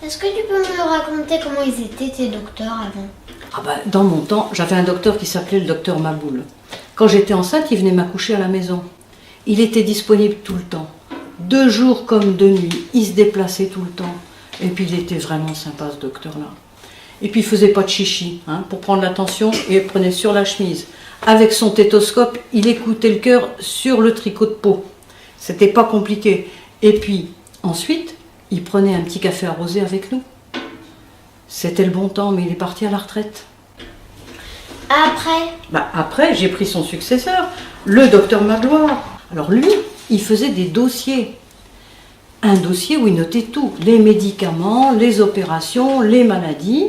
Est-ce que tu peux me raconter comment ils étaient tes docteurs avant? Ah bah, dans mon temps, j'avais un docteur qui s'appelait le docteur Maboul. Quand j'étais enceinte, il venait m'accoucher à la maison. Il était disponible tout le temps. 2 jours comme 2 nuits. Il se déplaçait tout le temps. Et puis il était vraiment sympa ce docteur-là. Et puis il faisait pas de chichi, pour prendre la tension, et il prenait sur la chemise. Avec son stéthoscope, il écoutait le cœur sur le tricot de peau. C'était pas compliqué. Et puis ensuite, il prenait un petit café arrosé avec nous. C'était le bon temps, mais il est parti à la retraite. Après, j'ai pris son successeur, le docteur Magloire. Alors lui, il faisait des dossiers. Un dossier où il notait tout. Les médicaments, les opérations, les maladies.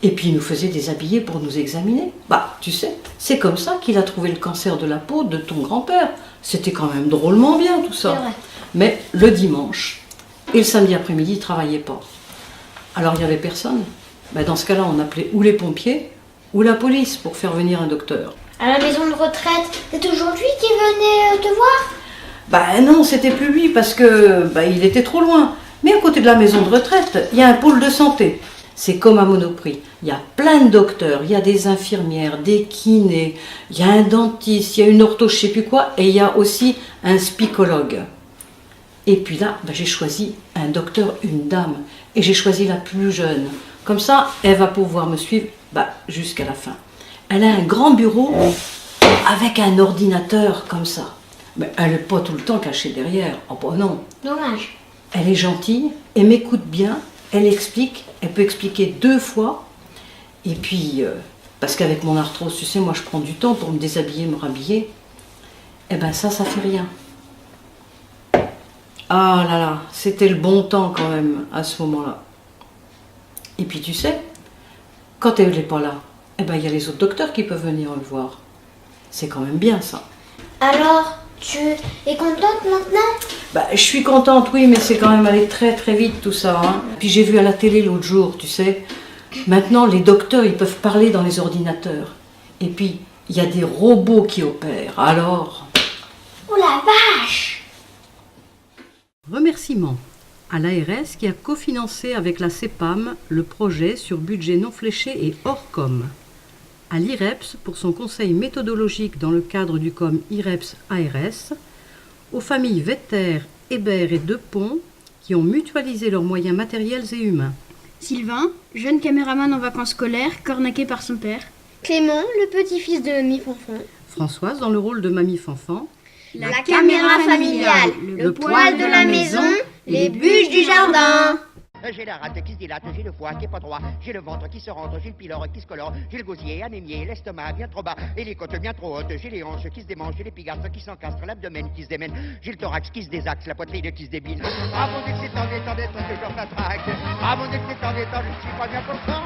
Et puis il nous faisait déshabiller pour nous examiner. Tu sais, c'est comme ça qu'il a trouvé le cancer de la peau de ton grand-père. C'était quand même drôlement bien tout ça. Mais le dimanche et le samedi après-midi, il ne travaillait pas. Alors il n'y avait personne. Dans ce cas-là, on appelait ou les pompiers ou la police pour faire venir un docteur. À la maison de retraite, c'est toujours lui qui venait te voir? Non, c'était plus lui parce que il était trop loin. Mais à côté de la maison de retraite, il y a un pôle de santé. C'est comme à Monoprix. Il y a plein de docteurs, il y a des infirmières, des kinés, il y a un dentiste, il y a une ortho, je sais plus quoi, et il y a aussi un spicologue. Et puis là, j'ai choisi un docteur, une dame, et j'ai choisi la plus jeune. Comme ça, elle va pouvoir me suivre jusqu'à la fin. Elle a un grand bureau avec un ordinateur comme ça. Mais elle n'est pas tout le temps cachée derrière. Oh non. Dommage. Elle est gentille, elle m'écoute bien, elle explique, elle peut expliquer 2 fois. Et puis, parce qu'avec mon arthrose, tu sais, moi je prends du temps pour me déshabiller, me rhabiller. Ça fait rien. Ah là là, c'était le bon temps quand même à ce moment-là. Et puis tu sais, quand elle n'est pas là, il y a les autres docteurs qui peuvent venir le voir. C'est quand même bien ça. Alors, tu es contente maintenant? Je suis contente, oui, mais c'est quand même allé très très vite tout ça. Puis j'ai vu à la télé l'autre jour, tu sais, maintenant les docteurs ils peuvent parler dans les ordinateurs. Et puis il y a des robots qui opèrent, alors... Oh la vache! Remerciements à l'ARS qui a cofinancé avec la CEPAM le projet sur budget non fléché et hors com. À l'IREPS pour son conseil méthodologique dans le cadre du com IREPS-ARS, aux familles Vetter, Hébert et Depont qui ont mutualisé leurs moyens matériels et humains. Sylvain, jeune caméraman en vacances scolaires, cornaqué par son père. Clément, le petit-fils de Mamie Fanfan. Françoise dans le rôle de Mamie Fanfan. La caméra familiale, le poêle de la maison, les bûches du jardin. J'ai la rate qui se dilate, j'ai le foie qui est pas droit, j'ai le ventre qui se rentre, j'ai le pylore qui se colore, j'ai le gosier anémié, l'estomac bien trop bas, et les côtes bien trop hautes, j'ai les hanches qui se démangent, j'ai l'épigastre qui s'encastre, l'abdomen qui se démène, j'ai le thorax qui se désaxe, la poitrine qui se débile. Ah mon Dieu que c'est embêtant d'être que je m'attraque. Ah mon Dieu que c'est embêtant, je ne suis pas bien pour ça.